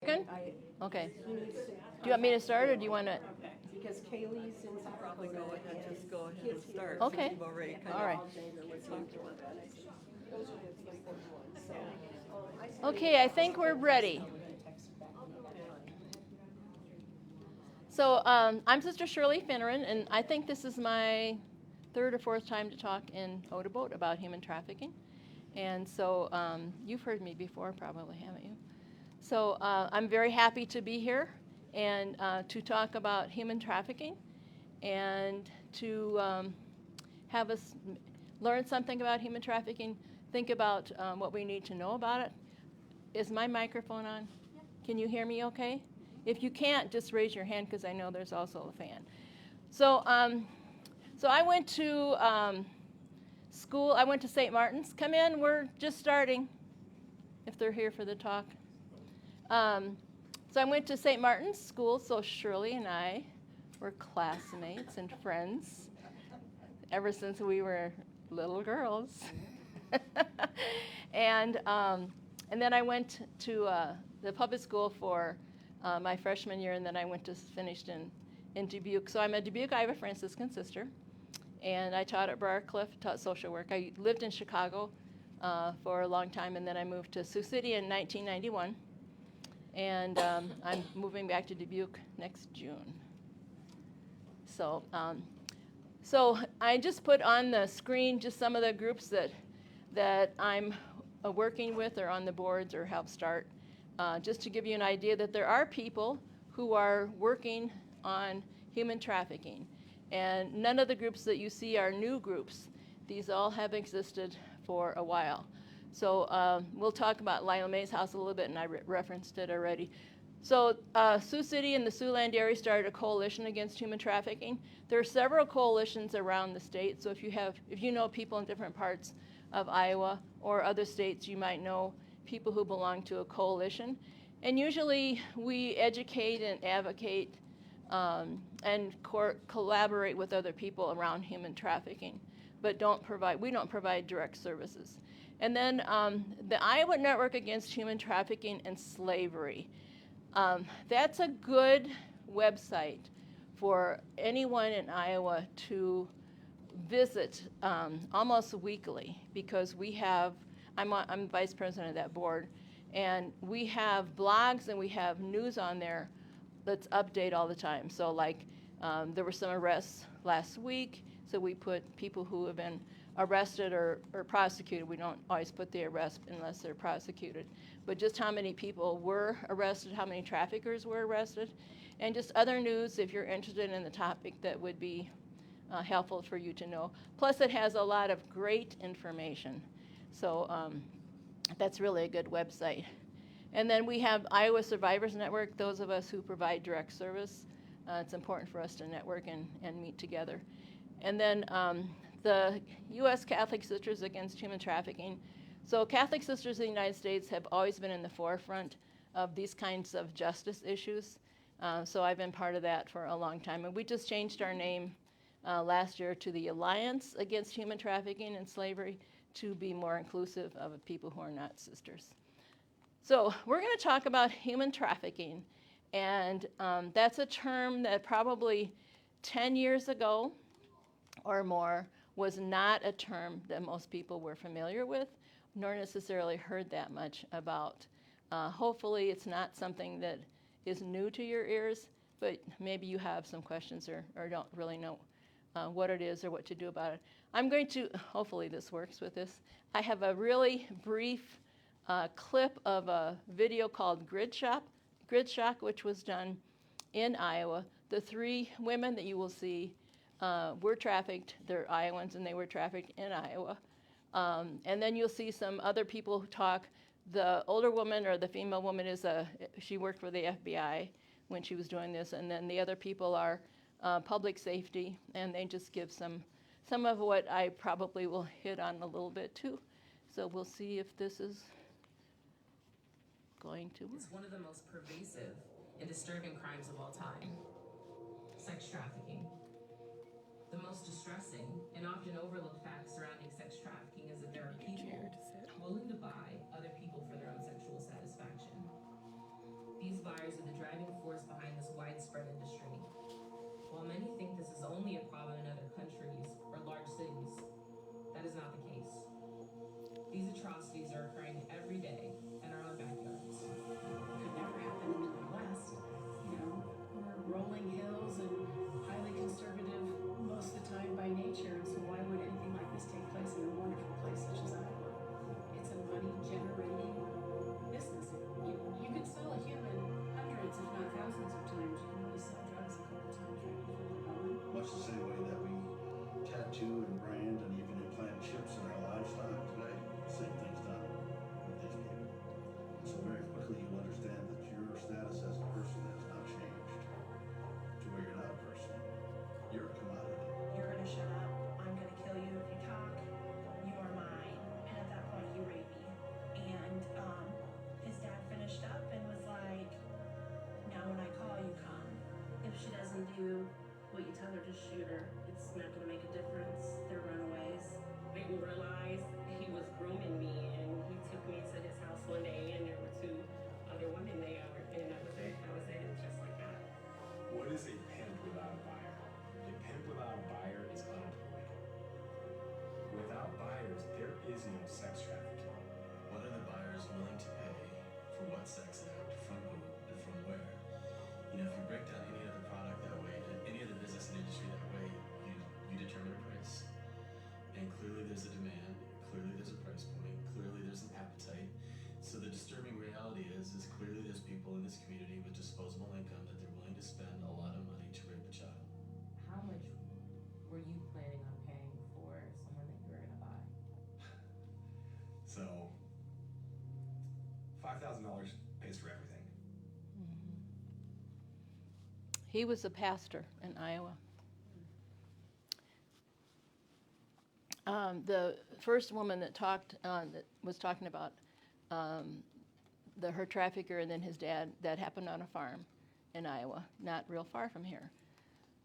Good? I, Okay. he needs to. Do you want me to start, or do you want to? Okay, because Kaylee's in South Probably Dakota go ahead, and just go ahead kids and here. start. Okay. Since you've already kind All of right. All day they're listening to it, and I said, those are the important ones, so. I said, Okay, I think we're ready. I'm gonna text her back on that time. So I'm Sister Shirley Fineran, and I think this is my third or fourth time to talk in Otaboat about human trafficking. And so you've heard me before, probably, haven't you? So I'm very happy to be here and to talk about human trafficking and to have us learn something about human trafficking, think about what we need to know about it. Is my microphone on? Yeah. Can you hear me okay? If you can't, just raise your hand because I know there's also a fan. So, so I went to school. I went to St. Martin's. Come in, we're just starting, if they're here for the talk. So I went to St. Martin's School, so Shirley and I were classmates and friends ever since we were little girls. and then I went to the public school for my freshman year, and then I went to finished in Dubuque. So I'm a Dubuque, Iowa Franciscan sister, and I taught at Briarcliff, taught social work. I lived in Chicago for a long time, and then I moved to Sioux City in 1991, and I'm moving back to Dubuque next June. So, so I just put on the screen just some of the groups that I'm working with or on the boards or help start, just to give you an idea that there are people who are working on human trafficking. And none of the groups that you see are new groups. These all have existed for a while. So we'll talk about Lila May's house a little bit, and I referenced it already. So Sioux City and the Siouxland area started a coalition against human trafficking. There are several coalitions around the state, so if you know people in different parts of Iowa or other states, you might know people who belong to a coalition. And usually we educate and advocate and collaborate with other people around human trafficking, but we don't provide direct services. And then the Iowa Network Against Human Trafficking and Slavery. That's a good website for anyone in Iowa to visit almost weekly, because I'm vice president of that board, and we have blogs and we have news on there that's update all the time. So like there were some arrests last week, so we put people who have been arrested or prosecuted. We don't always put the arrest unless they're prosecuted, but just how many people were arrested, how many traffickers were arrested, and just other news if you're interested in the topic that would be helpful for you to know. Plus it has a lot of great information. So that's really a good website. And then we have Iowa Survivors Network, those of us who provide direct service. It's important for us to network and meet together. And then the U.S. Catholic Sisters Against Human Trafficking. So Catholic Sisters in the United States have always been in the forefront of these kinds of justice issues. So I've been part of that for a long time. And we just changed our name last year to the Alliance Against Human Trafficking and Slavery to be more inclusive of people who are not sisters. So we're going to talk about human trafficking. And that's a term that probably 10 years ago or more was not a term that most people were familiar with, nor necessarily heard that much about. Hopefully it's not something that is new to your ears, but maybe you have some questions or don't really know what it is or what to do about it. I'm going to, hopefully this works with this, I have a really brief clip of a video called Grid Shock, which was done in Iowa. The 3 women that you will see were trafficked. They're Iowans, and they were trafficked in Iowa. And then you'll see some other people who talk. The older woman, or the female woman, she worked for the FBI when she was doing this, and then the other people are public safety, and they just give some of what I probably will hit on a little bit too. So we'll see if this is going to work. It's one of the most pervasive and disturbing crimes of all time. Sex trafficking. The most distressing and often overlooked fact surrounding sex trafficking is that there are people willing to buy other people for their own sexual satisfaction. These buyers are the driving force behind this widespread industry. While many think this is only a problem in other countries or large cities, that is not the case. These atrocities are occurring every day in our own backyards. Could never happen in the Midwest. You know, we're rolling hills and highly conservative most of the time by nature, and so why would anything like this take place in a wonderful place such as Iowa? It's a money-generating business. You could sell a human hundreds, if not thousands of times. You can only sell drugs a couple times right before they're gone. Much the same way that we tattoo and brand and even implant chips in our livestock today. Same thing's done with these people. So very quickly you understand that your status as a person has not changed to where you're not a person. You're a commodity. You're gonna shut up. I'm gonna kill you if you talk. You are mine. And at that point, he raped me. And his dad finished up and was like, "Now when I call, you come. If she doesn't do what you tell her to shoot her, it's not gonna make a difference. They're runaways." I didn't realize he was grooming me, and he took me to his house one day, and there were 2 other women there, and that was it. That was it. Just like that. What is a pimp without a buyer? A pimp without a buyer is unemployed. Without buyers, there is no sex trafficking. What are the buyers willing to pay for what sex act, from who, and from where? You know, if you break down any other product that way, any other business and industry that way, you determine a price. And clearly there's a demand, clearly there's a price point, clearly there's an appetite. So the disturbing reality is clearly there's people in this community with disposable income that they're willing to spend a lot of money to rape a child. How much were you planning on paying for someone that you were gonna buy? So, $5,000 pays for everything. He was a pastor in Iowa. The first woman that was talking about her trafficker and then his dad, that happened on a farm in Iowa, not real far from here.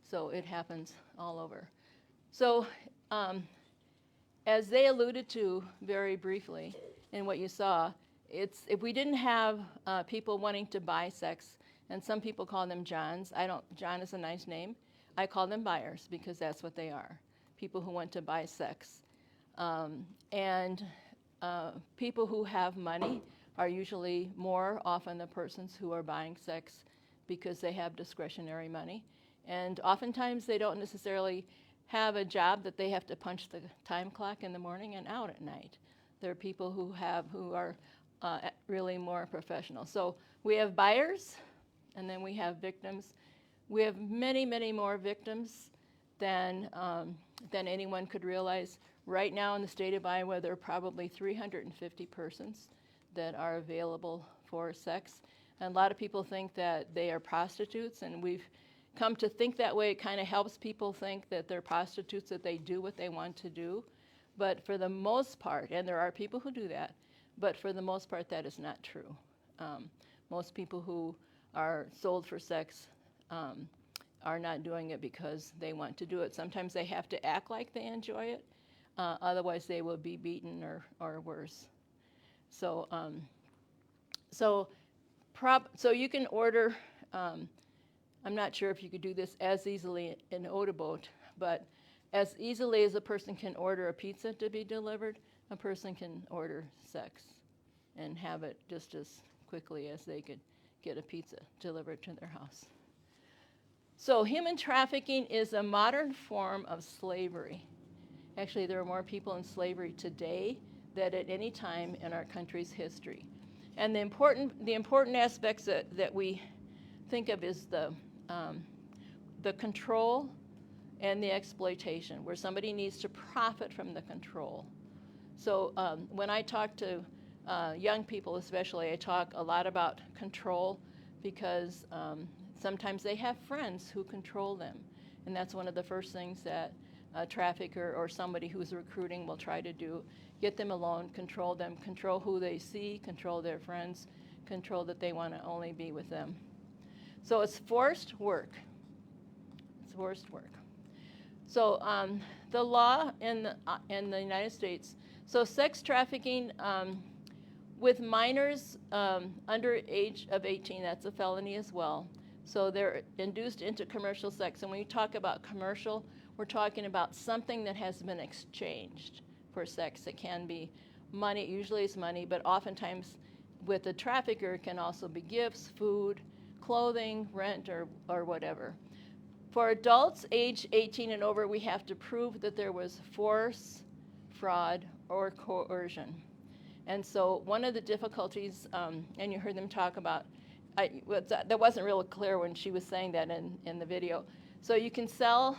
So it happens all over. So as they alluded to very briefly in what you saw, if we didn't have people wanting to buy sex, and some people call them Johns. John is a nice name. I call them buyers because that's what they are, people who want to buy sex. And people who have money are usually more often the persons who are buying sex because they have discretionary money. And oftentimes they don't necessarily have a job that they have to punch the time clock in the morning and out at night. There are people who are really more professional. So we have buyers, and then we have victims. We have many, many more victims than anyone could realize. Right now in the state of Iowa, there are probably 350 persons that are available for sex. And a lot of people think that they are prostitutes, and we've come to think that way. It kind of helps people think that they're prostitutes, that they do what they want to do. But for the most part, and there are people who do that, but for the most part, that is not true. Most people who are sold for sex are not doing it because they want to do it. Sometimes they have to act like they enjoy it. Otherwise, they will be beaten or worse. So you can order. I'm not sure if you could do this as easily in Odeboat, but as easily as a person can order a pizza to be delivered, a person can order sex and have it just as quickly as they could get a pizza delivered to their house. So human trafficking is a modern form of slavery. Actually, there are more people in slavery today than at any time in our country's history. And the important aspects that we think of is the control and the exploitation, where somebody needs to profit from the control. So when I talk to young people especially, I talk a lot about control because sometimes they have friends who control them. And that's one of the first things that a trafficker or somebody who's recruiting will try to do. Get them alone, control them, control who they see, control their friends, control that they want to only be with them. So it's forced work. It's forced work. So the law in the United States, so sex trafficking with minors under age of 18, that's a felony as well. So they're induced into commercial sex. And when we talk about commercial, we're talking about something that has been exchanged for sex. It can be money, usually it's money, but oftentimes with a trafficker it can also be gifts, food, clothing, rent, or whatever. For adults age 18 and over, we have to prove that there was force, fraud, or coercion. And so one of the difficulties, and you heard them talk about, that wasn't real clear when she was saying that in the video. So you can sell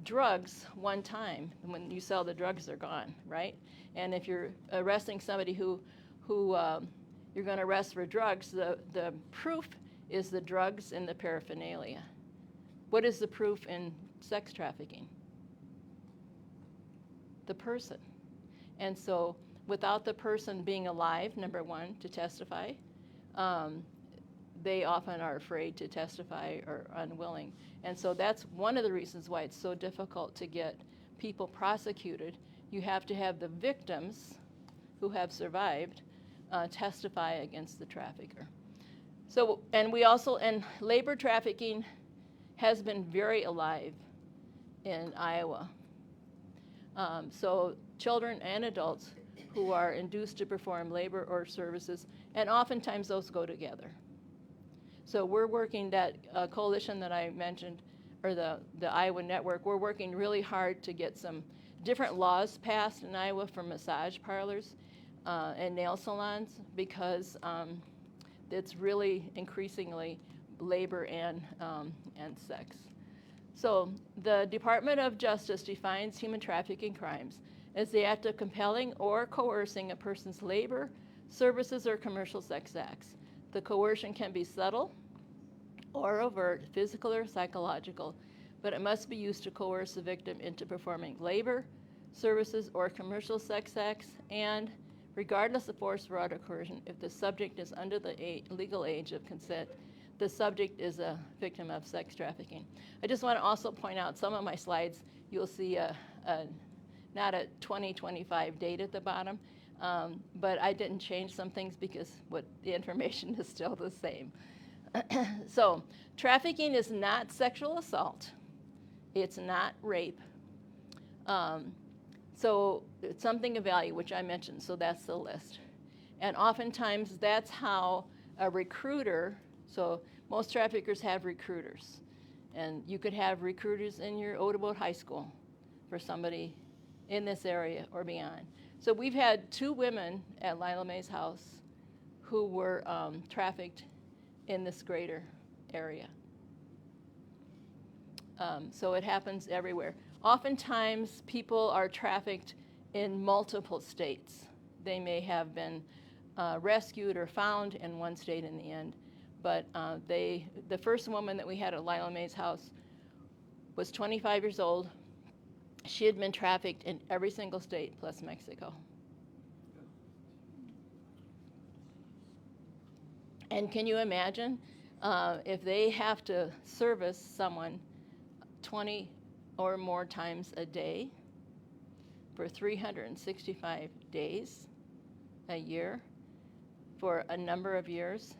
drugs one time. When you sell the drugs, they're gone, right? And if you're arresting somebody who you're going to arrest for drugs, the proof is the drugs and the paraphernalia. What is the proof in sex trafficking? The person. And so without the person being alive, number one, to testify, they often are afraid to testify or unwilling. And so that's one of the reasons why it's so difficult to get people prosecuted. You have to have the victims who have survived testify against the trafficker. So, and labor trafficking has been very alive in Iowa. So children and adults who are induced to perform labor or services, and oftentimes those go together. So we're working, that coalition that I mentioned, or the Iowa Network, we're working really hard to get some different laws passed in Iowa for massage parlors and nail salons, because it's really increasingly labor and sex. So the Department of Justice defines human trafficking crimes as the act of compelling or coercing a person's labor, services, or commercial sex acts. The coercion can be subtle or overt, physical or psychological, but it must be used to coerce the victim into performing labor, services, or commercial sex acts, and regardless of force, fraud, or coercion, if the subject is under the legal age of consent, the subject is a victim of sex trafficking. I just want to also point out some of my slides, you'll see not a 2025 date at the bottom, but I didn't change some things because the information is still the same. So trafficking is not sexual assault. It's not rape. So it's something of value, which I mentioned, so that's the list. And oftentimes that's how a recruiter, so most traffickers have recruiters. And you could have recruiters in your Odebeau High School for somebody in this area or beyond. So we've had 2 women at Lila Mae's house who were trafficked in this greater area. So it happens everywhere. Oftentimes people are trafficked in multiple states. They may have been rescued or found in one state in the end, but the first woman that we had at Lila Mae's house was 25 years old. She had been trafficked in every single state plus Mexico. And can you imagine if they have to service someone 20 or more times a day for 365 days a year for a number of years,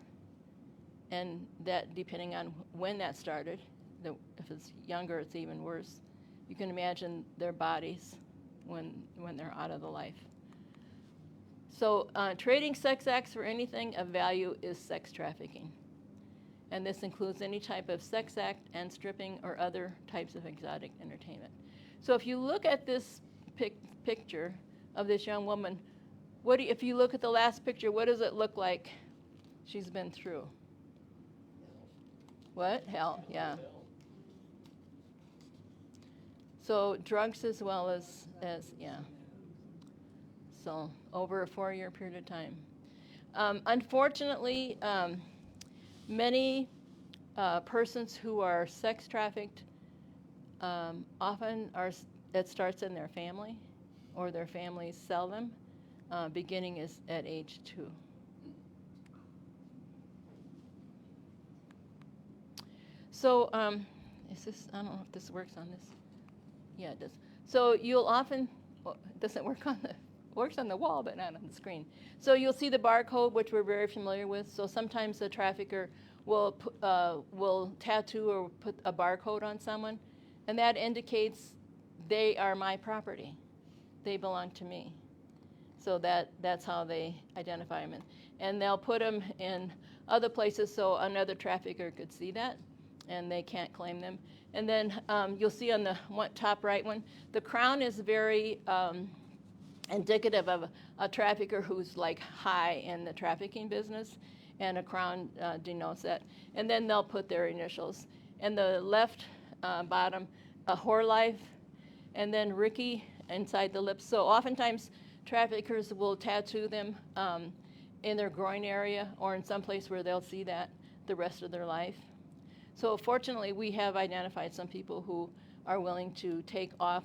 and that depending on when that started, if it's younger it's even worse. You can imagine their bodies when they're out of the life. So trading sex acts for anything of value is sex trafficking. And this includes any type of sex act and stripping or other types of exotic entertainment. So if you look at this picture of this young woman, if you look at the last picture, what does it look like she's been through? What? Hell, yeah. So drugs as well as yeah. So over a 4-year period of time. Unfortunately, many persons who are sex trafficked often it starts in their family, or their families sell them. Beginning is at age 2. So is this? I don't know if this works on this. Yeah, it does. So you'll often, it doesn't work on the works on the wall, but not on the screen. So you'll see the barcode, which we're very familiar with. So sometimes the trafficker will tattoo or put a barcode on someone, and that indicates they are my property. They belong to me. So that's how they identify them. And they'll put them in other places so another trafficker could see that, and they can't claim them. And then you'll see on the top right one, the crown is very indicative of a trafficker who's like high in the trafficking business, and a crown denotes that. And then they'll put their initials. And the left bottom, a whore life, and then Ricky inside the lips. So oftentimes traffickers will tattoo them in their groin area or in some place where they'll see that the rest of their life. So fortunately, we have identified some people who are willing to take off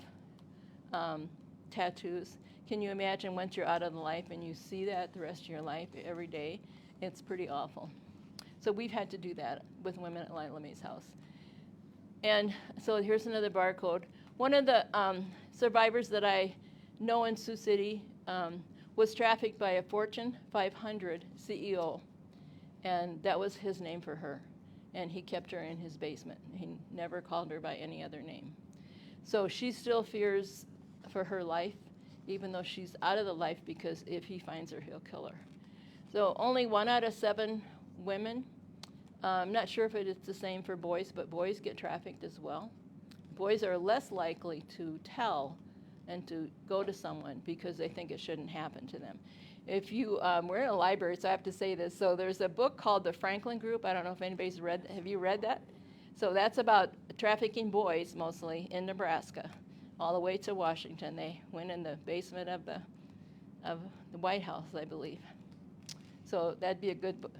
tattoos. Can you imagine once you're out of the life and you see that the rest of your life every day? It's pretty awful. So we've had to do that with women at Lila Mae's house. And so here's another barcode. One of the survivors that I know in Sioux City was trafficked by a Fortune 500 CEO, and that was his name for her. And he kept her in his basement. He never called her by any other name. So she still fears for her life, even though she's out of the life, because if he finds her, he'll kill her. So only 1 out of 7 women. I'm not sure if it is the same for boys, but boys get trafficked as well. Boys are less likely to tell and to go to someone because they think it shouldn't happen to them. If you, we're in a library, so I have to say this. So there's a book called The Franklin Group. I don't know if anybody's read, have you read that? So that's about trafficking boys, mostly, in Nebraska, all the way to Washington. They went in the basement of the White House, I believe. So that'd be a good book.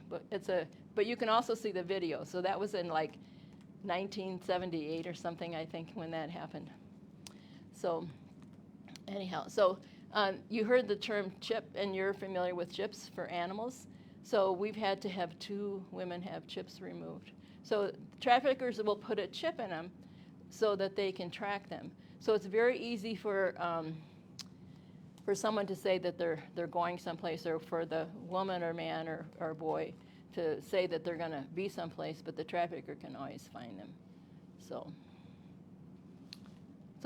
But you can also see the video. So that was in like 1978 or something, I think, when that happened. So anyhow, so you heard the term chip, and you're familiar with chips for animals. So we've had to have 2 women have chips removed. So traffickers will put a chip in them so that they can track them. So it's very easy for someone to say that they're going someplace, or for the woman or man or boy to say that they're going to be someplace, but the trafficker can always find them. So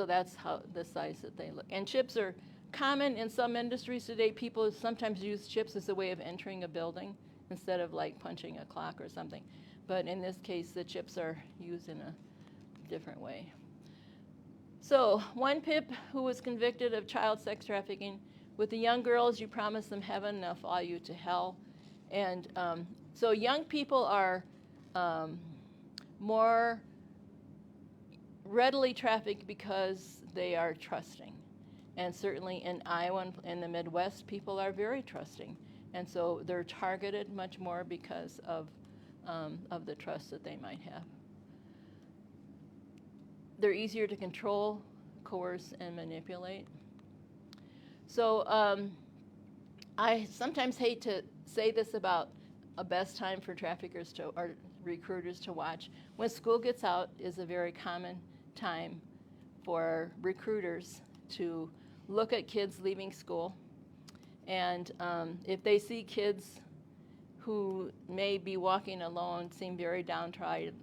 that's how the size that they look. And chips are common in some industries today. People sometimes use chips as a way of entering a building instead of like punching a clock or something. But in this case, the chips are used in a different way. So one PIP who was convicted of child sex trafficking. With the young girls, you promise them heaven, they'll follow you to hell. And so young people are more readily trafficked because they are trusting. And certainly in Iowa and in the Midwest, people are very trusting. And so they're targeted much more because of the trust that they might have. They're easier to control, coerce, and manipulate. So I sometimes hate to say this about a best time for traffickers or recruiters to watch. When school gets out is a very common time for recruiters to look at kids leaving school. And if they see kids who may be walking alone, seem very downtrodden,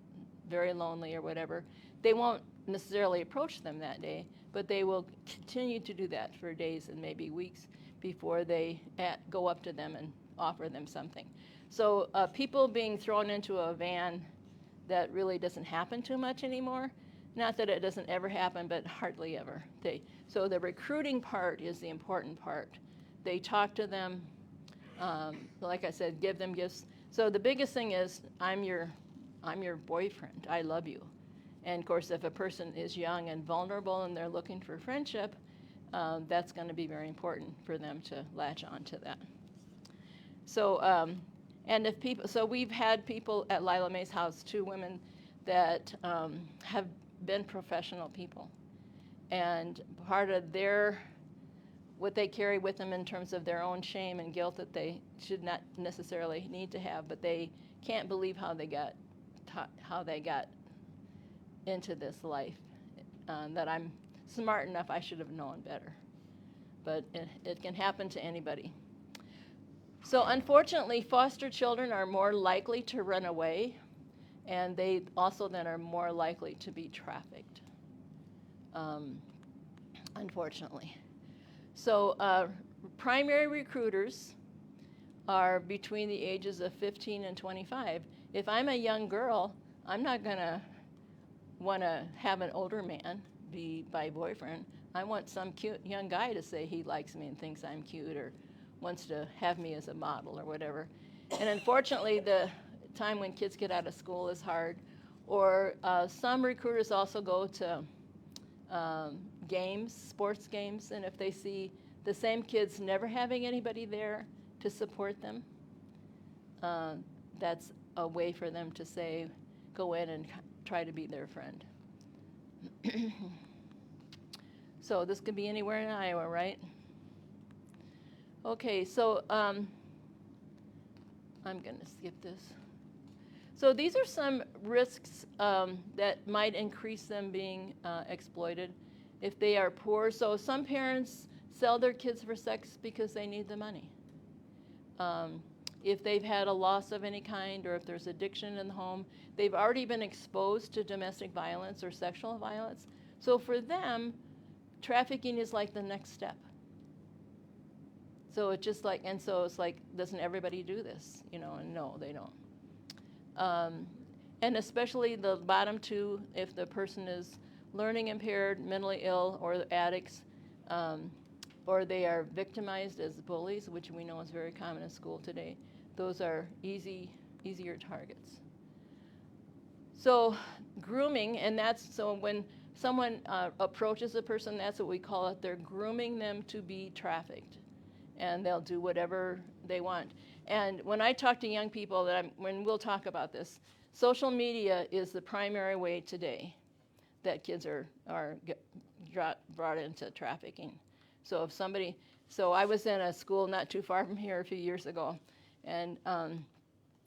very lonely or whatever, they won't necessarily approach them that day, but they will continue to do that for days and maybe weeks before they go up to them and offer them something. So people being thrown into a van, that really doesn't happen too much anymore. Not that it doesn't ever happen, but hardly ever. So the recruiting part is the important part. They talk to them, like I said, give them gifts. So the biggest thing is, I'm your boyfriend, I love you. And of course, if a person is young and vulnerable and they're looking for friendship, that's going to be very important for them to latch on to that. So, and if people, so we've had people at Lila Mae's house, 2 women that have been professional people. And part of what they carry with them in terms of their own shame and guilt that they should not necessarily need to have, but they can't believe how they got into this life, that I'm smart enough, I should have known better. but it can happen to anybody. So unfortunately, foster children are more likely to run away, and they also then are more likely to be trafficked, unfortunately. So primary recruiters are between the ages of 15 and 25. If I'm a young girl, I'm not going to want to have an older man be my boyfriend. I want some cute young guy to say he likes me and thinks I'm cute or wants to have me as a model or whatever. And unfortunately, the time when kids get out of school is hard. Or some recruiters also go to games, sports games, and if they see the same kids never having anybody there to support them, that's a way for them to say, go in and try to be their friend. So this could be anywhere in Iowa, right? Okay, so I'm going to skip this. So these are some risks that might increase them being exploited if they are poor. So some parents sell their kids for sex because they need the money. If they've had a loss of any kind or if there's addiction in the home, they've already been exposed to domestic violence or sexual violence. So for them, trafficking is like the next step. So it's just like, and so it's like, doesn't everybody do this? You know, and no, they don't. And especially the bottom two, if the person is learning impaired, mentally ill, or addicts, or they are victimized as bullies, which we know is very common in school today, those are easier targets. So grooming, and that's, so when someone approaches a person, that's what we call it, they're grooming them to be trafficked. And they'll do whatever they want. And when I talk to young people, when we'll talk about this, social media is the primary way today that kids are brought into trafficking. So if somebody, so I was in a school not too far from here a few years ago, and I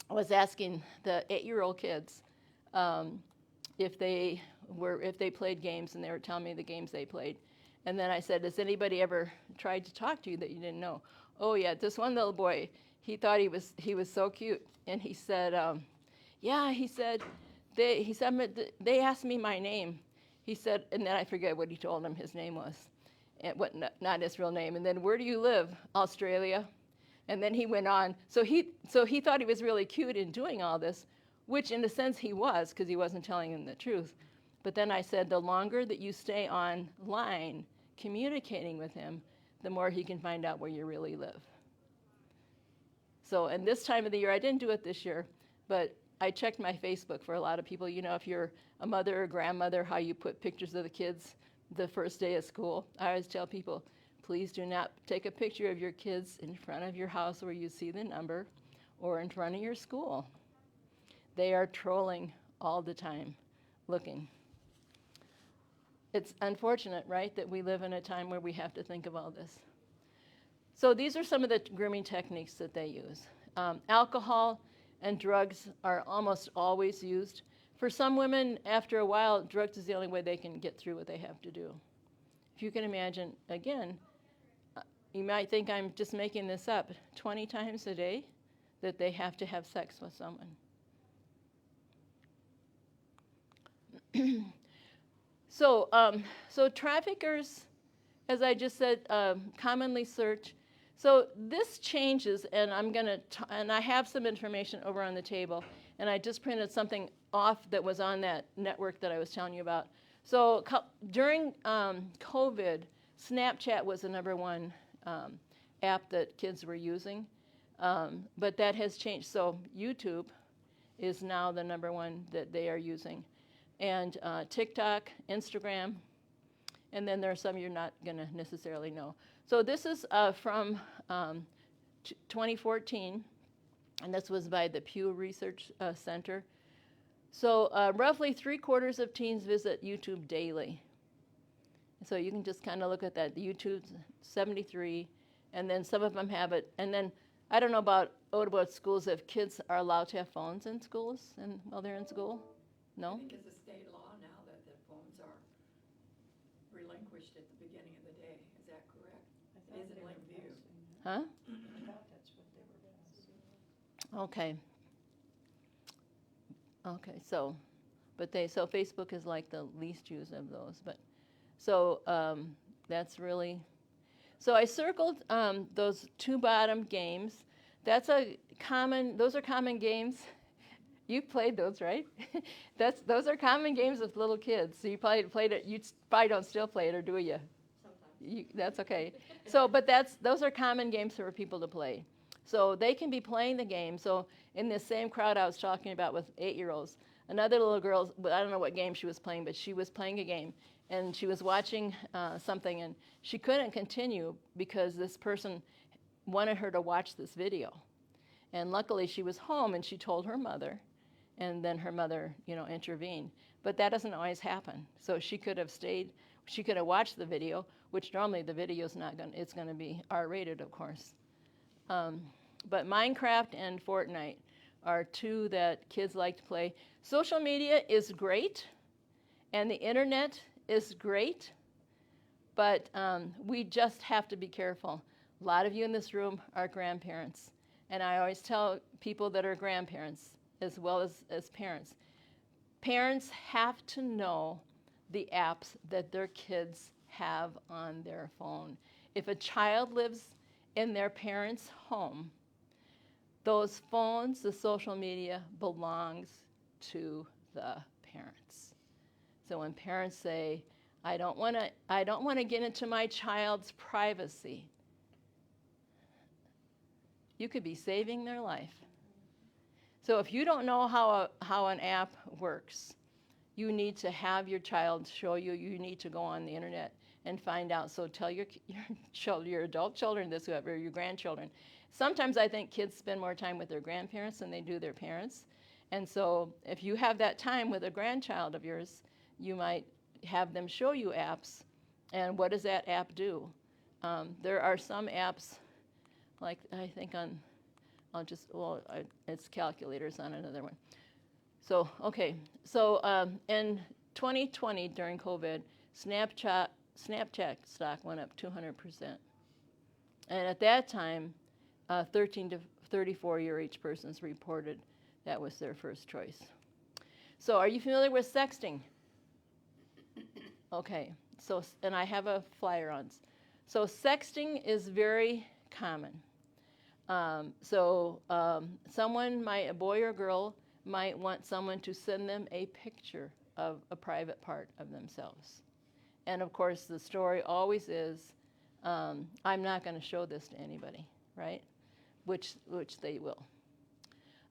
was asking the 8-year-old kids if they played games, and they were telling me the games they played. And then I said, has anybody ever tried to talk to you that you didn't know? Oh yeah, this one little boy, he thought he was so cute, and he said, yeah, he said they asked me my name. He said, and then I forget what he told him his name was, and not his real name. And then, where do you live? Australia. And then he went on. So he thought he was really cute in doing all this, which in a sense he was, because he wasn't telling him the truth. But then I said, the longer that you stay online communicating with him, the more he can find out where you really live. So, and this time of the year, I didn't do it this year, but I checked my Facebook for a lot of people. You know, if you're a mother or grandmother, how you put pictures of the kids the first day of school. I always tell people, please do not take a picture of your kids in front of your house where you see the number or in front of your school. They are trolling all the time, looking. It's unfortunate, right, that we live in a time where we have to think of all this. So these are some of the grooming techniques that they use. Alcohol and drugs are almost always used. For some women, after a while, drugs is the only way they can get through what they have to do. If you can imagine, again, you might think I'm just making this up, 20 times a day that they have to have sex with someone. So traffickers, as I just said, commonly search. So this changes, and and I have some information over on the table, and I just printed something off that was on that network that I was telling you about. So during COVID, Snapchat was the #1 app that kids were using, but that has changed. So YouTube is now the #1 that they are using. And TikTok, Instagram, and then there are some you're not going to necessarily know. So this is from 2014, and this was by the Pew Research Center. So roughly 3/4 of teens visit YouTube daily. So you can just kind of look at that. The YouTube's 73, and then some of them have it. And then I don't know about schools, if kids are allowed to have phones in schools and while they're in school. No? I think it's a state law now that the phones are relinquished at the beginning of the day. Is that correct? Huh? I thought that's what they were going to do. Okay. Okay, so, so Facebook is like the least used of those, but, so, that's really, so I circled, those two bottom games. Those are common games. You played those, right? Those are common games with little kids. So you probably played it, you probably don't still play it, or do you? Sometimes. That's okay. So, but those are common games for people to play. So they can be playing the game. So in this same crowd I was talking about with 8-year-olds, another little girl, I don't know what game she was playing, but she was playing a game. And she was watching something, and she couldn't continue because this person wanted her to watch this video. And luckily she was home, and she told her mother, and then her mother, intervened. But that doesn't always happen. So she could have stayed, she could have watched the video, which normally the video's not going to, it's going to be R-rated, of course. But Minecraft and Fortnite are two that kids like to play. Social media is great, and the internet is great, but we just have to be careful. A lot of you in this room are grandparents, and I always tell people that are grandparents as well as parents, parents have to know the apps that their kids have on their phone. If a child lives in their parents' home, those phones, the social media, belongs to the parents. So when parents say, I don't want to get into my child's privacy, you could be saving their life. So if you don't know how an app works, you need to have your child show you. You need to go on the internet and find out. So tell your adult children this, whoever, your grandchildren. Sometimes I think kids spend more time with their grandparents than they do their parents. And so if you have that time with a grandchild of yours, you might have them show you apps. And what does that app do? There are some apps, like I think it's calculators on another one. So, okay. So in 2020, during COVID, Snapchat stock went up 200%. And at that time, 13 to 34-year-age persons reported that was their first choice. So are you familiar with sexting? Okay. So, and I have a flyer on. So sexting is very common. Someone a boy or girl, might want someone to send them a picture of a private part of themselves. And of course, the story always is, I'm not going to show this to anybody, right? Which they will.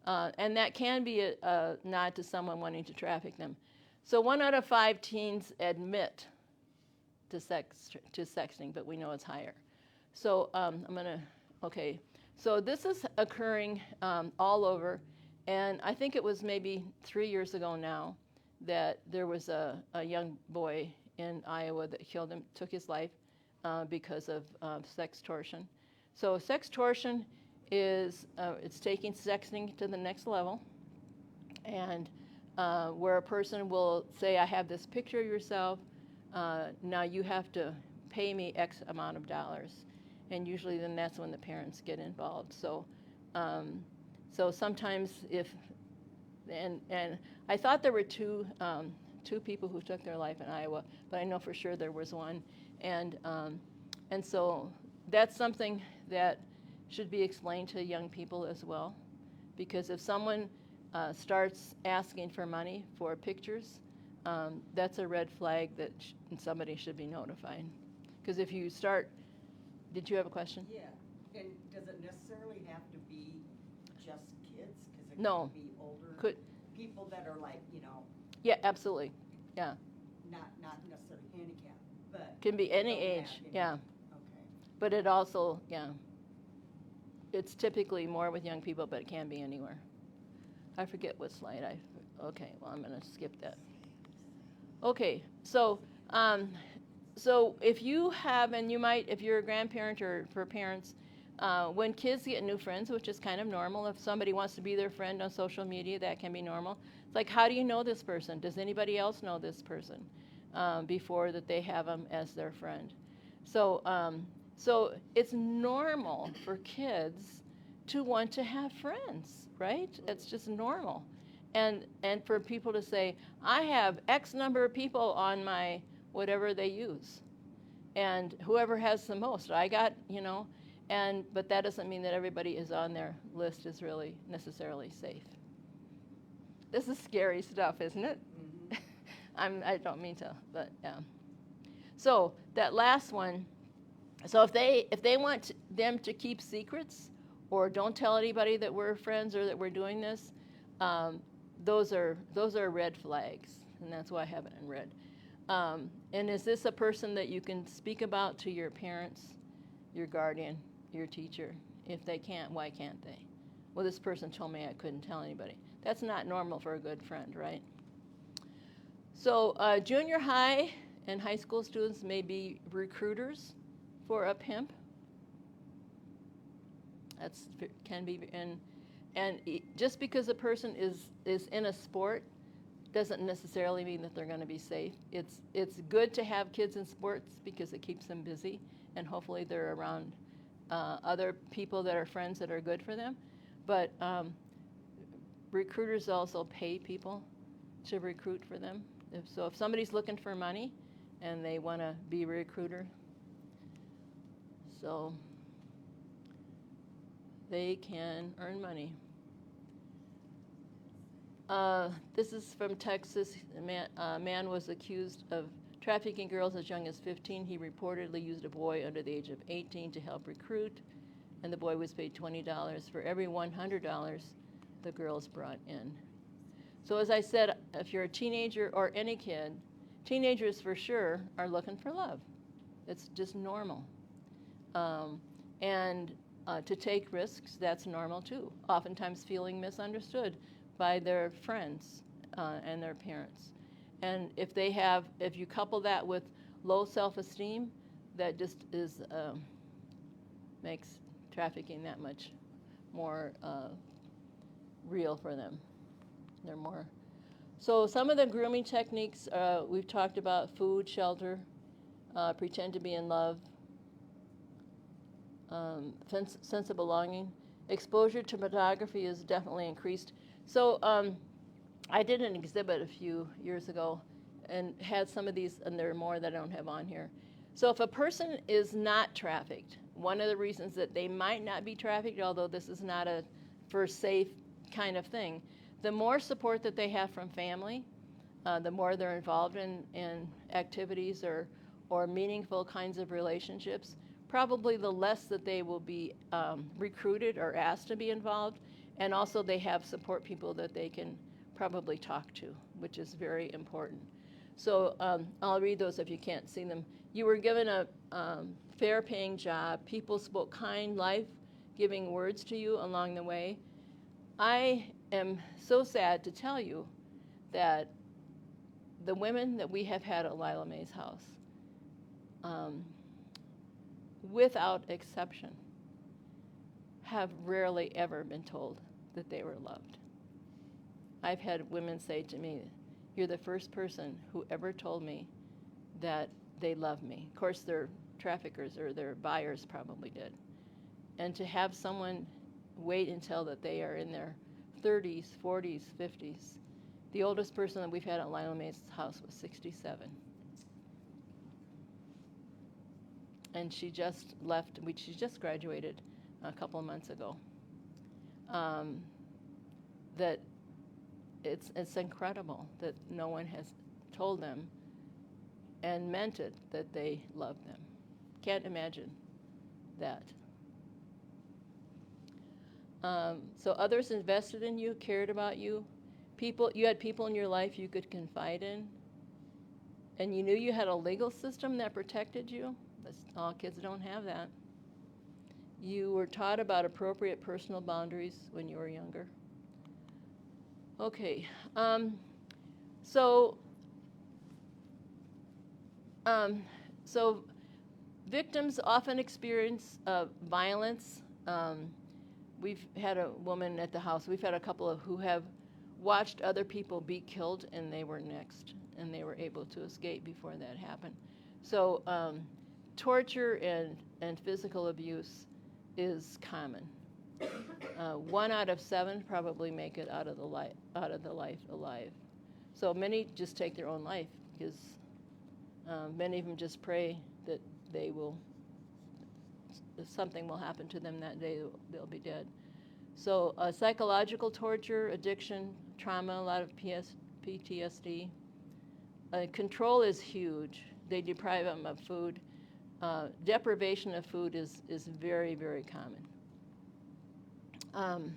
And that can be a nod to someone wanting to traffic them. So 1 out of 5 teens admit to sexting, but we know it's higher. So okay. So this is occurring all over. And I think it was maybe 3 years ago now that there was a young boy in Iowa that took his life because of sextortion. So sextortion is it's taking sexting to the next level, and where a person will say, I have this picture of yourself, now you have to pay me X amount of dollars. And usually then that's when the parents get involved. So sometimes and I thought there were two people who took their life in Iowa, but I know for sure there was one. And so that's something that should be explained to young people as well. Because if someone starts asking for money for pictures, that's a red flag that somebody should be notified. Because if you start, did you have a question? Yeah, and does it necessarily have to be just kids? Because it No. could be older people that are like, Yeah, absolutely. Yeah. Not necessarily handicapped, but Can be any don't age. have any- Yeah. Okay. But it also, it's typically more with young people, but it can be anywhere. I forget what slide okay, well, I'm going to skip that. Okay, so if you have, and you might, if you're a grandparent or for parents, when kids get new friends, which is kind of normal, if somebody wants to be their friend on social media, that can be normal. It's like, how do you know this person? Does anybody else know this person before that they have them as their friend? So So it's normal for kids to want to have friends, right? It's just normal. And for people to say, I have X number of people on my whatever they use. And whoever has the most, I got, but that doesn't mean that everybody is on their list is really necessarily safe. This is scary stuff, isn't it? Mm-hmm. I don't mean to, but yeah. So that last one, so if they want them to keep secrets or don't tell anybody that we're friends or that we're doing this, those are red flags, and that's why I have it in red. And is this a person that you can speak about to your parents, your guardian, your teacher? If they can't, why can't they? Well, this person told me I couldn't tell anybody. That's not normal for a good friend, right? So junior high and high school students may be recruiters for a pimp. That's can be, and just because a person is in a sport doesn't necessarily mean that they're going to be safe. It's good to have kids in sports because it keeps them busy, and hopefully they're around other people that are friends that are good for them. But recruiters also pay people to recruit for them. If somebody's looking for money and they want to be a recruiter, so they can earn money. This is from Texas. A man was accused of trafficking girls as young as 15. He reportedly used a boy under the age of 18 to help recruit, and the boy was paid $20 for every $100 the girls brought in. So as I said, if you're a teenager or any kid, teenagers for sure are looking for love. It's just normal. And to take risks, that's normal too. Oftentimes feeling misunderstood by their friends and their parents. And if you couple that with low self-esteem, that just makes trafficking that much more real for them. They're more. So some of the grooming techniques we've talked about: food, shelter, pretend to be in love, sense of belonging. Exposure to pornography is definitely increased. So I did an exhibit a few years ago and had some of these, and there are more that I don't have on here. So if a person is not trafficked, one of the reasons that they might not be trafficked, although this is not a for safe kind of thing, the more support that they have from family, the more they're involved in activities or meaningful kinds of relationships, probably the less that they will be recruited or asked to be involved. And also they have support people that they can probably talk to, which is very important. So I'll read those if you can't see them. You were given a fair paying job. People spoke kind, life-giving words to you along the way. I am so sad to tell you that the women that we have had at Lila Mae's house, without exception, have rarely ever been told that they were loved. I've had women say to me, "You're the first person who ever told me that they love me." Of course, their traffickers or their buyers probably did. And to have someone wait until that they are in their 30s, 40s, 50s. The oldest person that we've had at Lila Mae's house was 67. And she just left, she just graduated a couple of months ago. That it's incredible that no one has told them and meant it that they love them. Can't imagine that. So others invested in you, cared about you. You had people in your life you could confide in. And you knew you had a legal system that protected you. All kids don't have that. You were taught about appropriate personal boundaries when you were younger. Okay. So victims often experience violence. We've had a woman at the house. We've had a couple who have watched other people be killed, and they were next, and they were able to escape before that happened. So torture and physical abuse is common. 1 out of 7 probably make it out of the life alive. So many just take their own life because many of them just pray that something will happen to them that day, they'll be dead. So psychological torture, addiction, trauma, a lot of PTSD. Control is huge. They deprive them of food. Deprivation of food is very, very common. I'm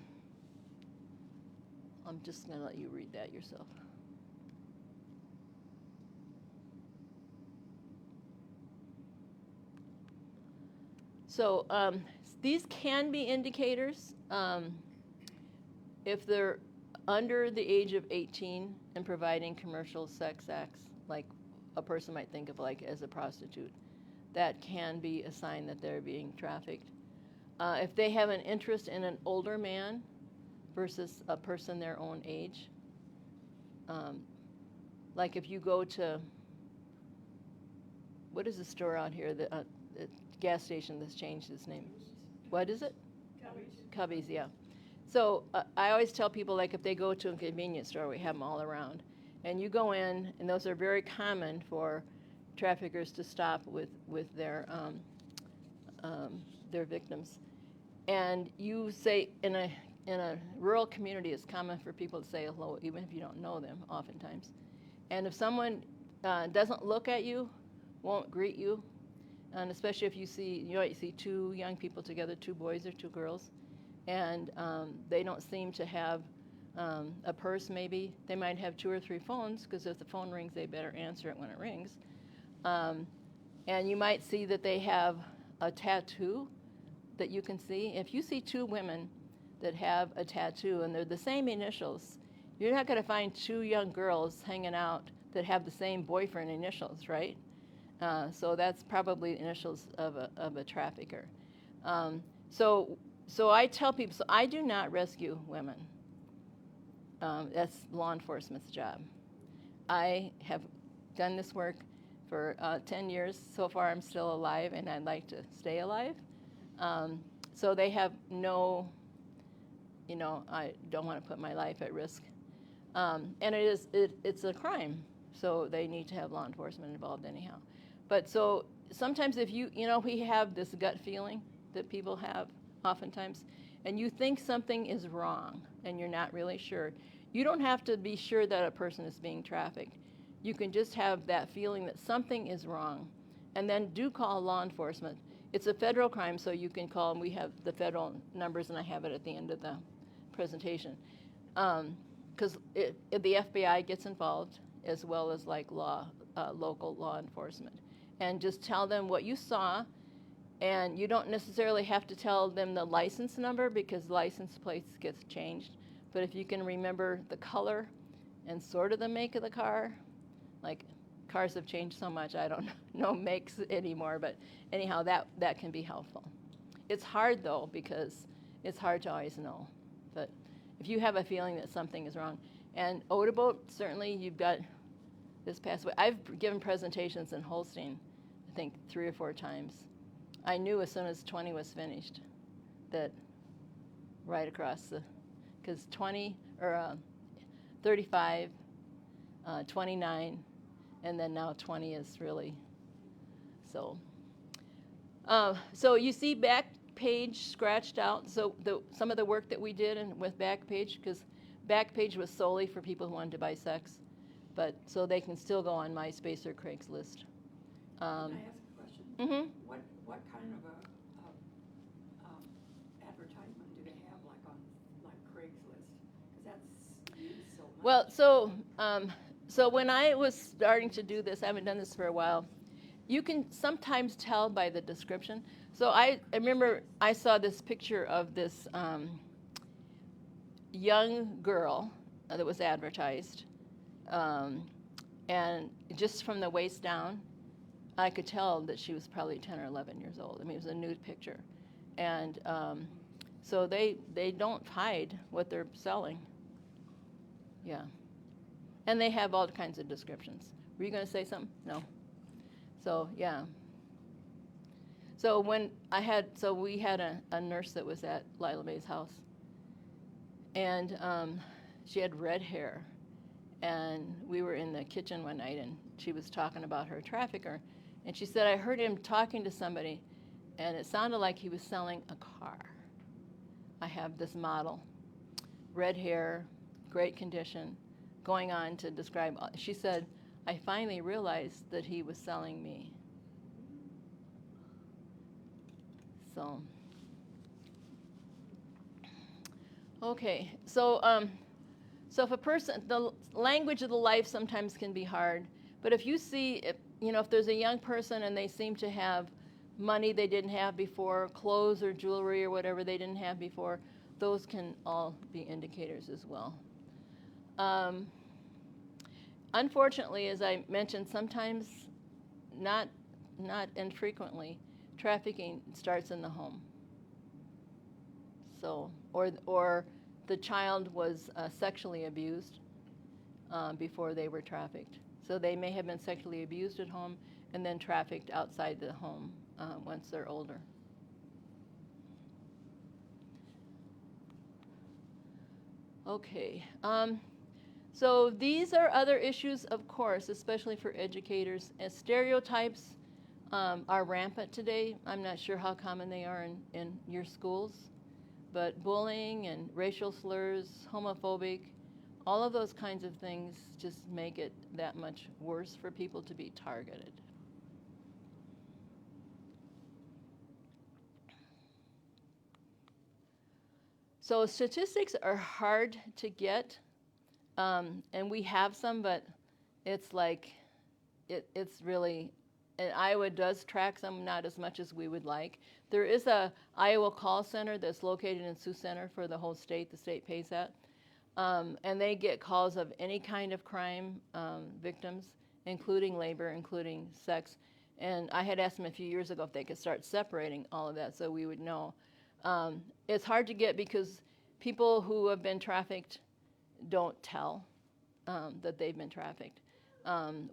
just going to let you read that yourself. So these can be indicators if they're under the age of 18 and providing commercial sex acts, like a person might think of like as a prostitute. That can be a sign that they're being trafficked. If they have an interest in an older man versus a person their own age, like if you go to, what is the store out here, the gas station that's changed its name? What is it? Cubby's, yeah. So I always tell people, like if they go to a convenience store, we have them all around, and you go in, and those are very common for traffickers to stop with their victims. And you say, in a rural community, it's common for people to say hello, even if you don't know them, oftentimes. And if someone doesn't look at you, won't greet you, and especially if you see, you see 2 young people together, 2 boys or 2 girls, and they don't seem to have a purse maybe. They might have 2 or 3 phones, because if the phone rings, they better answer it when it rings. And you might see that they have a tattoo that you can see. If you see 2 women that have a tattoo and they're the same initials, you're not going to find 2 young girls hanging out that have the same boyfriend initials, right? So that's probably the initials of a trafficker. So I tell people, so I do not rescue women. That's law enforcement's job. I have done this work for 10 years. So far I'm still alive, and I'd like to stay alive. So they have no, I don't want to put my life at risk. And it's a crime, so they need to have law enforcement involved anyhow. But so sometimes if we have this gut feeling that people have oftentimes, and you think something is wrong and you're not really sure, you don't have to be sure that a person is being trafficked. You can just have that feeling that something is wrong, and then do call law enforcement. It's a federal crime, so you can call, and we have the federal numbers, and I have it at the end of the presentation. Because the FBI gets involved, as well as like local law enforcement. And just tell them what you saw, and you don't necessarily have to tell them the license number, because license plates gets changed. But if you can remember the color and sort of the make of the car, like cars have changed so much, I don't know makes anymore, but anyhow, that can be helpful. It's hard though, because it's hard to always know. But if you have a feeling that something is wrong, and Odeboat, certainly you've got this past week, I've given presentations in Holstein, I think 3 or 4 times. I knew as soon as 20 was finished that right across because 35, 29, and then now 20 is really, so. So you see Backpage scratched out. So some of the work that we did with Backpage, because Backpage was solely for people who wanted to buy sex, but so they can still go on MySpace or Craigslist. Can I ask a question? Mm-hmm. What kind of advertisement do they have, like on Craigslist? Because that's used so much. Well, so when I was starting to do this, I haven't done this for a while, you can sometimes tell by the description. So I remember I saw this picture of this young girl that was advertised, and just from the waist down, I could tell that she was probably 10 or 11 years old. I mean, it was a nude picture. And so they don't hide what they're selling. Yeah. And they have all kinds of descriptions. Were you going to say something? No. So, yeah. So we had a nurse that was at Lila Mae's house, and she had red hair, and we were in the kitchen one night, and she was talking about her trafficker, and she said, I heard him talking to somebody, and it sounded like he was selling a car. I have this model, red hair, great condition, going on to describe, she said, I finally realized that he was selling me. So, okay, so if a person, the language of the life sometimes can be hard, but if you see, if there's a young person and they seem to have money they didn't have before, clothes or jewelry or whatever they didn't have before, those can all be indicators as well. Unfortunately, as I mentioned, sometimes, not infrequently, trafficking starts in the home. So, or the child was sexually abused before they were trafficked. So they may have been sexually abused at home and then trafficked outside the home once they're older. Okay. So these are other issues, of course, especially for educators. And stereotypes are rampant today. I'm not sure how common they are in your schools, but bullying and racial slurs, homophobic, all of those kinds of things just make it that much worse for people to be targeted. So statistics are hard to get, and we have some, but it's like, it's really, and Iowa does track some, not as much as we would like. There is a Iowa call center that's located in Sioux Center for the whole state. The state pays that. And they get calls of any kind of crime victims, including labor, including sex. And I had asked them a few years ago if they could start separating all of that so we would know. It's hard to get because people who have been trafficked don't tell that they've been trafficked.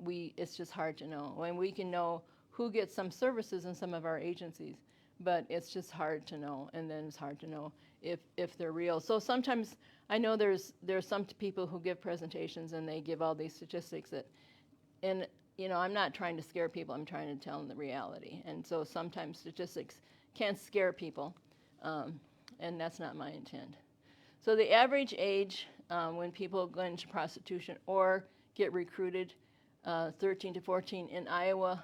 It's just hard to know. And we can know who gets some services in some of our agencies, but it's just hard to know. And then it's hard to know if they're real. So sometimes I know there's some people who give presentations and they give all these statistics and I'm not trying to scare people. I'm trying to tell them the reality. And so sometimes statistics can scare people, and that's not my intent. So the average age when people go into prostitution or get recruited, 13 to 14. In Iowa,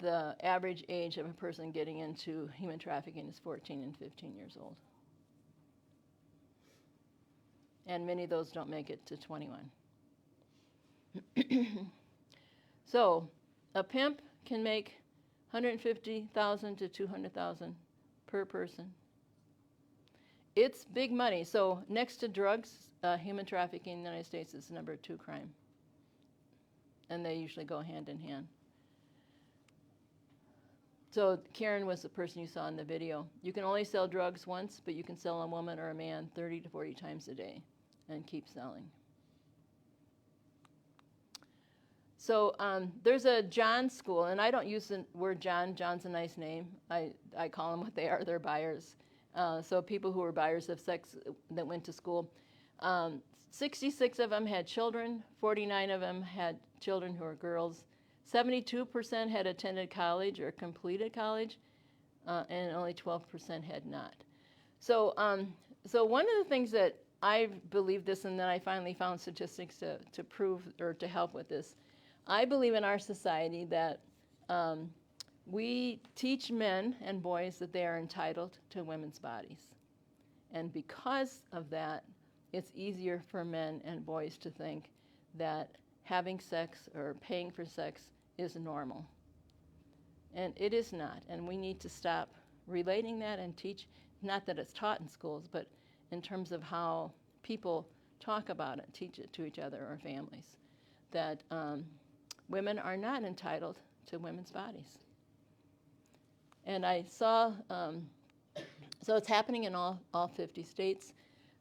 the average age of a person getting into human trafficking is 14 and 15 years old. And many of those don't make it to 21. So a pimp can make $150,000 to $200,000 per person. It's big money. So next to drugs, human trafficking in the United States is the number 2 crime. And they usually go hand in hand. So Karen was the person you saw in the video. You can only sell drugs once, but you can sell a woman or a man 30 to 40 times a day and keep selling. So there's a John school, and I don't use the word John. John's a nice name. I call them what they are. They're buyers. So people who are buyers of sex that went to school. 66 of them had children. 49 of them had children who were girls. 72% had attended college or completed college, and only 12% had not. So one of the things that I believe this, and then I finally found statistics to prove or to help with this. I believe in our society that we teach men and boys that they are entitled to women's bodies. And because of that, it's easier for men and boys to think that having sex or paying for sex is normal. And it is not. And we need to stop relating that and teach, not that it's taught in schools, but in terms of how people talk about it, teach it to each other or families, that women are not entitled to women's bodies. And I saw, so it's happening in all 50 states.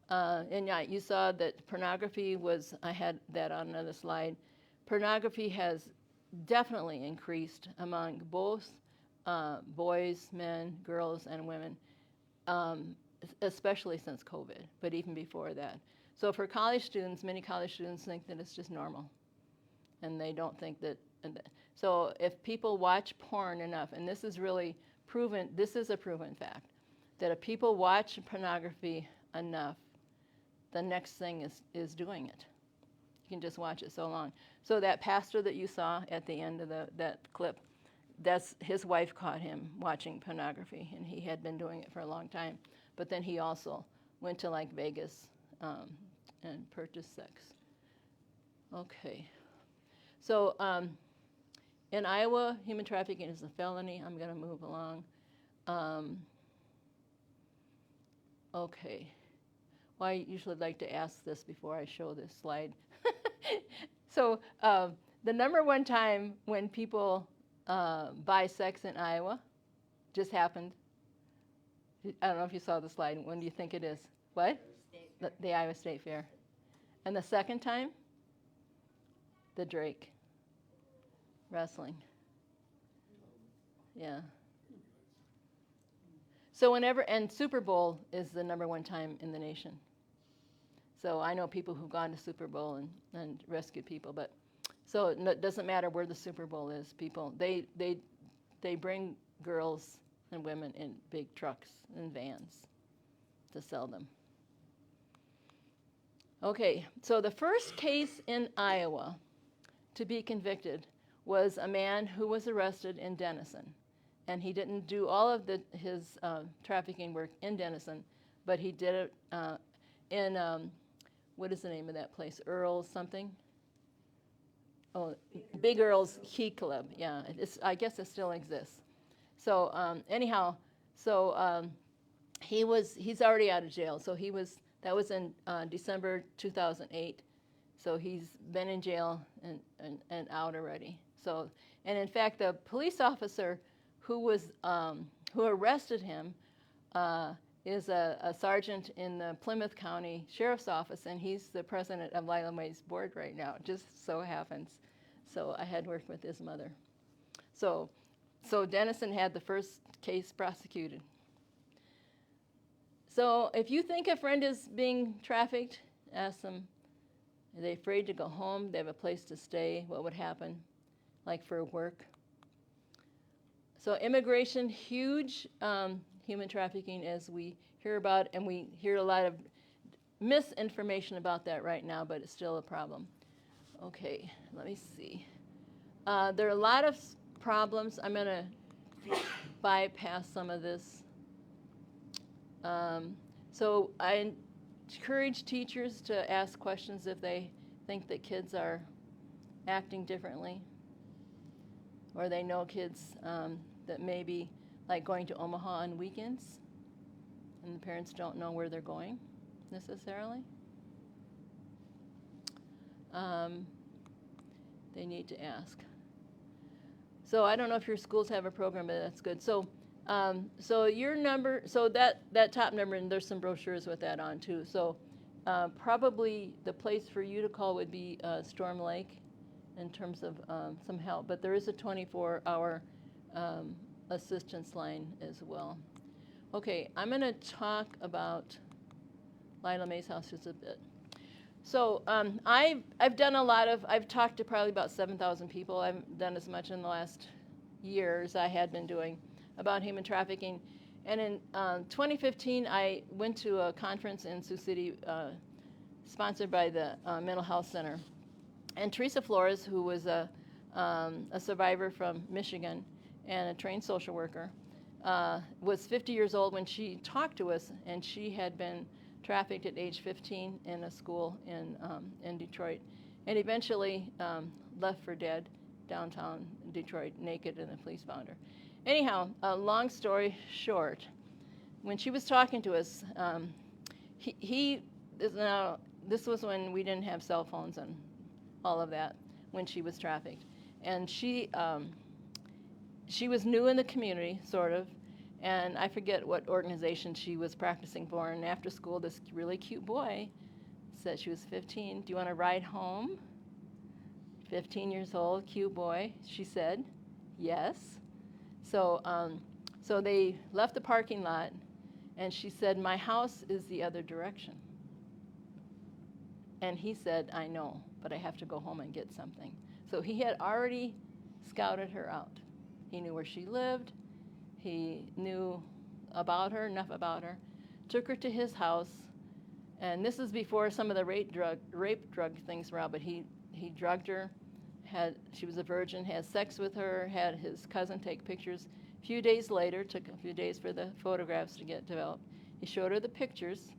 And yeah, you saw that pornography was, I had that on another slide. Pornography has definitely increased among both boys, men, girls, and women, especially since COVID, but even before that. So for college students, many college students think that it's just normal, and they don't think that. So if people watch porn enough, and this is really proven, this is a proven fact, that if people watch pornography enough, the next thing is doing it. You can just watch it so long. So that pastor that you saw at the end of that clip, that's his wife caught him watching pornography, and he had been doing it for a long time. But then he also went to like Vegas and purchased sex. Okay. So in Iowa, human trafficking is a felony. I'm going to move along. Okay. Well, I usually like to ask this before I show this slide. So the number one time when people buy sex in Iowa just happened. I don't know if you saw the slide. When do you think it is? What? The Iowa State Fair. And the second time? The Drake wrestling. Yeah. So and Super Bowl is the number one time in the nation. So I know people who've gone to Super Bowl and rescued people, but so it doesn't matter where the Super Bowl is. People, they bring girls and women in big trucks and vans to sell them. Okay, so the first case in Iowa to be convicted was a man who was arrested in Denison. And he didn't do all of his trafficking work in Denison, but he did it in, what is the name of that place? Earl's something? Oh, Big Earl's Key Club, yeah. I guess it still exists. So anyhow, he's already out of jail. So that was in December 2008. So he's been in jail and out already. So, and in fact, the police officer who arrested him is a sergeant in the Plymouth County Sheriff's Office, and he's the president of Lila May's board right now. It just so happens. So I had worked with his mother. So Denison had the first case prosecuted. So if you think a friend is being trafficked, ask them, are they afraid to go home? They have a place to stay? What would happen, like for work? So immigration, huge human trafficking as we hear about, and we hear a lot of misinformation about that right now, but it's still a problem. Okay, let me see. There are a lot of problems. I'm going to bypass some of this. So I encourage teachers to ask questions if they think that kids are acting differently, or they know kids that may be like going to Omaha on weekends, and the parents don't know where they're going necessarily. They need to ask. So I don't know if your schools have a program, but that's good. So your number, so that top number, and there's some brochures with that on too. So probably the place for you to call would be Storm Lake in terms of some help. But there is a 24-hour assistance line as well. Okay, I'm going to talk about Lila May's house just a bit. So I've done I've talked to probably about 7,000 people. I haven't done as much in the last year as I had been doing about human trafficking. And in 2015, I went to a conference in Sioux City sponsored by the Mental Health Center. And Teresa Flores, who was a survivor from Michigan and a trained social worker, was 50 years old when she talked to us, and she had been trafficked at age 15 in a school in Detroit, and eventually left for dead downtown Detroit, naked, and the police found her. Anyhow, long story short, when she was talking to us, this was when we didn't have cell phones and all of that, when she was trafficked. And she was new in the community, sort of, and I forget what organization she was practicing for. And after school, this really cute boy said, she was 15, do you want to ride home? 15 years old, cute boy. She said, yes. So they left the parking lot, and she said, "My house is the other direction." And he said, "I know, but I have to go home and get something." So he had already scouted her out. He knew where she lived. He knew about her, enough about her. Took her to his house, and this is before some of the rape drug things were out, but he drugged her, she was a virgin, had sex with her, had his cousin take pictures. A few days later, took a few days for the photographs to get developed. He showed her the pictures,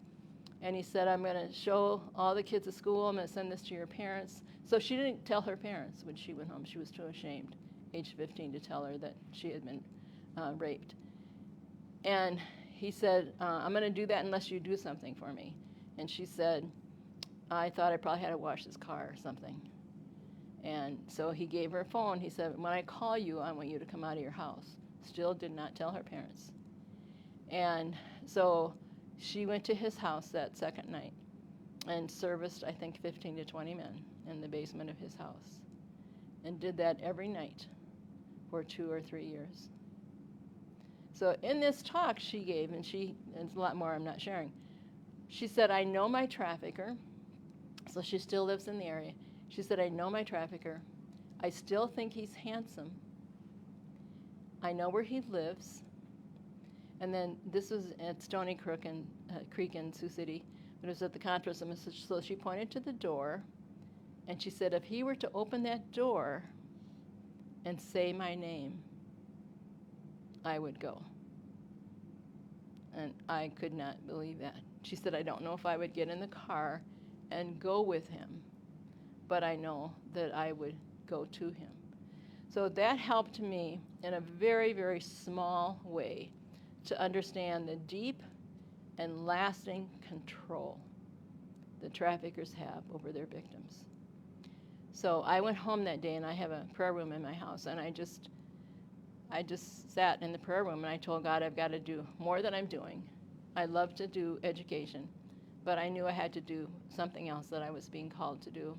and he said, "I'm going to show all the kids at school. I'm going to send this to your parents." So she didn't tell her parents when she went home. She was too ashamed, age 15, to tell her that she had been raped. And he said, "I'm going to do that unless you do something for me." And she said, "I thought I probably had to wash his car or something." And so he gave her a phone. He said, "When I call you, I want you to come out of your house." Still did not tell her parents. And so she went to his house that second night and serviced, I think, 15 to 20 men in the basement of his house, and did that every night for 2 or 3 years. So in this talk she gave, and there's a lot more I'm not sharing, she said, "I know my trafficker." So she still lives in the area. She said, "I know my trafficker. I still think he's handsome. I know where he lives." And then this was at Stony Creek in Sioux City, but it was at the Contras. So she pointed to the door, and she said, "If he were to open that door and say my name, I would go." And I could not believe that. She said, "I don't know if I would get in the car and go with him, but I know that I would go to him." So that helped me in a very, very small way to understand the deep and lasting control the traffickers have over their victims. So I went home that day, and I have a prayer room in my house, and I just sat in the prayer room, and I told God, I've got to do more than I'm doing. I love to do education, but I knew I had to do something else that I was being called to do.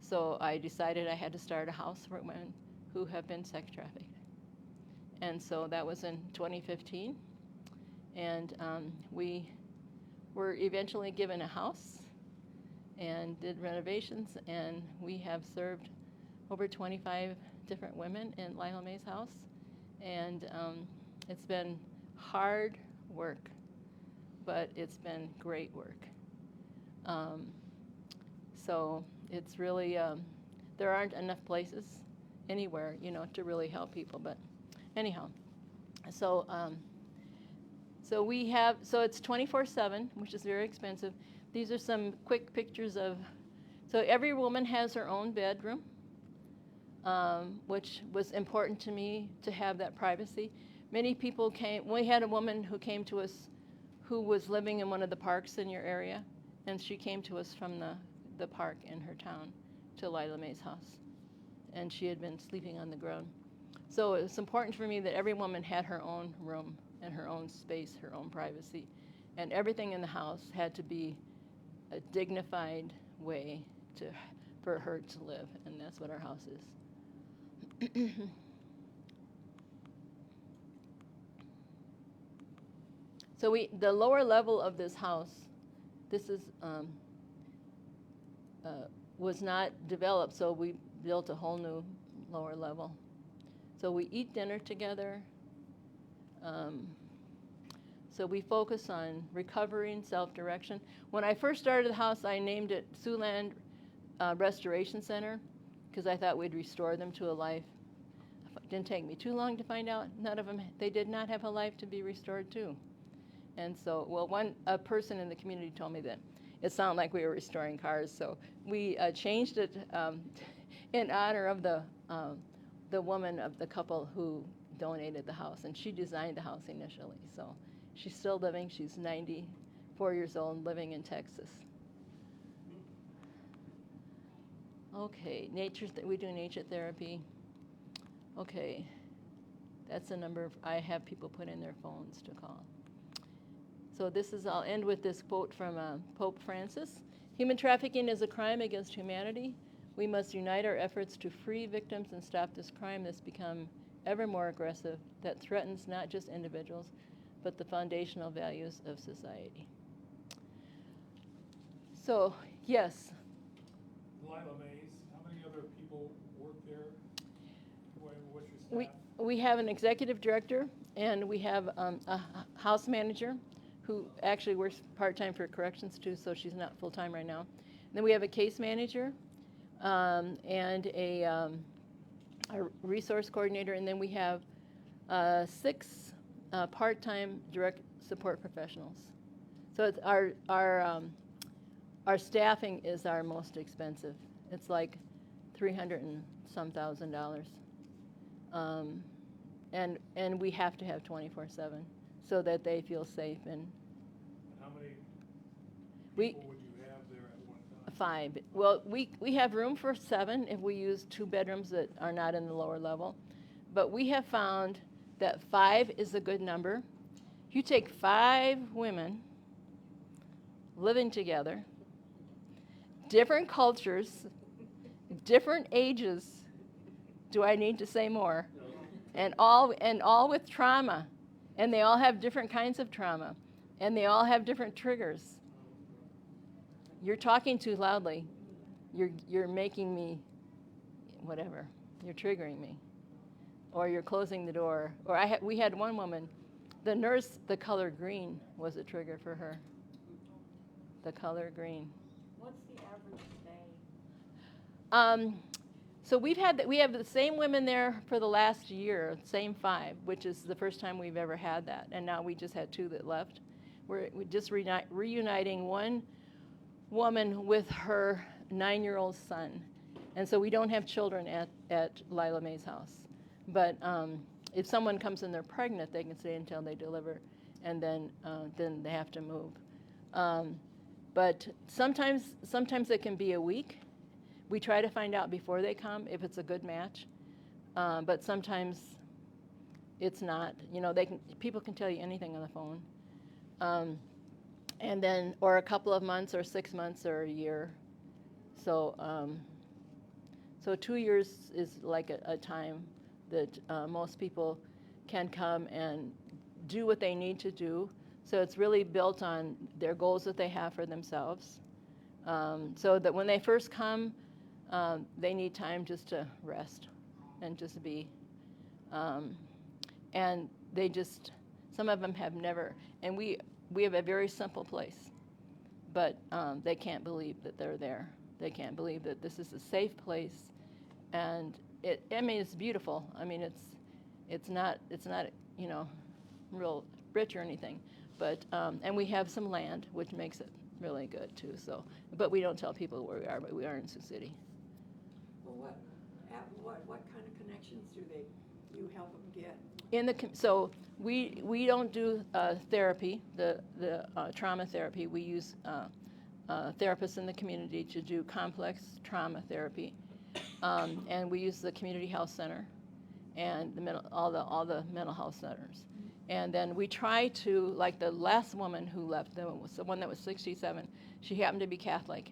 So I decided I had to start a house for women who have been sex trafficked. And so that was in 2015. And we were eventually given a house and did renovations, and we have served over 25 different women in Lila May's house. And it's been hard work, but it's been great work. So it's really, there aren't enough places anywhere, to really help people. But anyhow, so it's 24/7, which is very expensive. These are some quick pictures of, so every woman has her own bedroom, which was important to me to have that privacy. Many people came. We had a woman who came to us who was living in one of the parks in your area, and she came to us from the park in her town to Lila May's house, and she had been sleeping on the ground. So it's important for me that every woman had her own room and her own space, her own privacy, and everything in the house had to be a dignified way for her to live, and that's what our house is. So the lower level of this house, this is was not developed, so we built a whole new lower level. So we eat dinner together. So we focus on recovery and self-direction. When I first started the house, I named it Siouxland Restoration Center because I thought we'd restore them to a life. It didn't take me too long to find out they did not have a life to be restored to. And so, a person in the community told me that it sounded like we were restoring cars, so we changed it in honor of the woman of the couple who donated the house, and she designed the house initially. So she's still living. She's 94 years old, living in Texas. Okay, we do nature therapy. Okay, that's a number I have people put in their phones to call. So I'll end with this quote from Pope Francis. "Human trafficking is a crime against humanity. We must unite our efforts to free victims and stop this crime that's become ever more aggressive, that threatens not just individuals, but the foundational values of society. So, yes. Lila Mays, how many other people work there? What's your staff? We have an executive director, and we have a house manager who actually works part-time for corrections too, so she's not full-time right now. And then we have a case manager and a resource coordinator, and then we have 6 part-time direct support professionals. So it's our staffing is our most expensive. It's like $300 and some thousand. And we have to have 24/7 so that they feel safe. And how many we people would you have there at one time? 5. Well, we have room for 7 if we use 2 bedrooms that are not in the lower level. But we have found that 5 is a good number. If you take 5 women living together, different cultures, different ages, do I need to say more? And all with trauma, and they all have different kinds of trauma, and they all have different triggers. You're talking too loudly. You're making me, whatever. You're triggering me, or you're closing the door. Or we had one woman, the nurse. The color green was a trigger for her. The color green. What's the average stay? So we have the same women there for the last year, same 5, which is the first time we've ever had that. And now we just had 2 that left. We're just reuniting one woman with her 9-year-old son. And so we don't have children at Lila May's house. But if someone comes and they're pregnant, they can stay until they deliver, and then they have to move. But sometimes it can be a week. We try to find out before they come if it's a good match, but sometimes it's not. You know, people can tell you anything on the phone, and then or a couple of months or 6 months or a year. So 2 years is like a time that most people can come and do what they need to do. So it's really built on their goals that they have for themselves, so that when they first come, they need time just to rest and just be. And they just, some of them have never, and we have a very simple place, but they can't believe that they're there. They can't believe that this is a safe place, and it's beautiful. I mean, it's not you know, real rich or anything, but and we have some land, which makes it really good too. So, but we don't tell people where we are, but we are in Sioux City. Well, what kind of connections do you help them get? So we don't do therapy, the trauma therapy. We use therapists in the community to do complex trauma therapy, and we use the community health center and all the mental health centers. And then we try to, like the last woman who left, the one that was 67, she happened to be Catholic,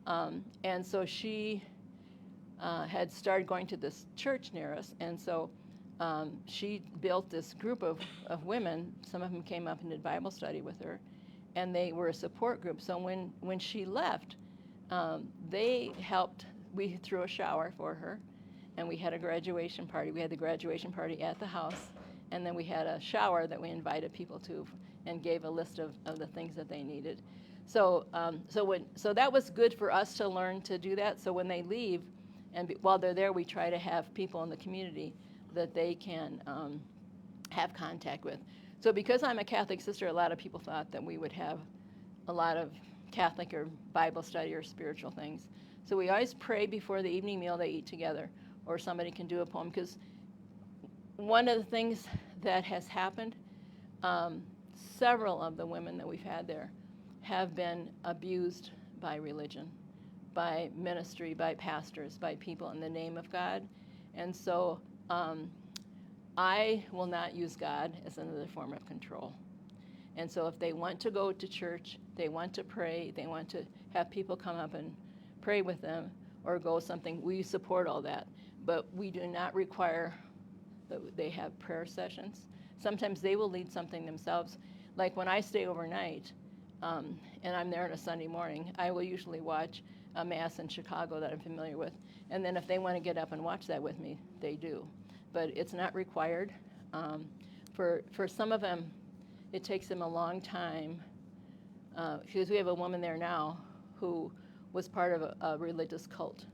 and so she had started going to this church near us, and so she built this group of women. Some of them came up and did Bible study with her, and they were a support group. So when she left, they helped. We threw a shower for her, and we had a graduation party. We had the graduation party at the house, and then we had a shower that we invited people to and gave a list of the things that they needed. So that was good for us to learn to do that. So when they leave, and while they're there, we try to have people in the community that they can have contact with. So because I'm a Catholic sister, a lot of people thought that we would have a lot of Catholic or Bible study or spiritual things. So we always pray before the evening meal they eat together, or somebody can do a poem. Because one of the things that has happened, several of the women that we've had there have been abused by religion, by ministry, by pastors, by people in the name of God. And so I will not use God as another form of control. And so if they want to go to church, they want to pray, they want to have people come up and pray with them or go something, we support all that. But we do not require They have prayer sessions. Sometimes they will lead something themselves. Like when I stay overnight, and I'm there on a Sunday morning, I will usually watch a mass in Chicago that I'm familiar with. And then if they want to get up and watch that with me, they do. But it's not required. For some of them, it takes them a long time, because we have a woman there now who was part of a religious cult.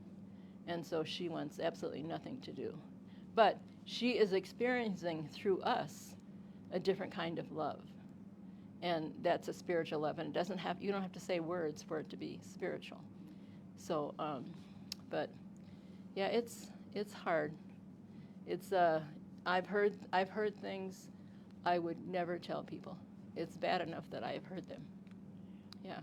And so she wants absolutely nothing to do. But she is experiencing through us a different kind of love. And that's a spiritual love. And you don't have to say words for it to be spiritual. So, but yeah, it's hard. I've heard things I would never tell people. It's bad enough that I've heard them. Yeah.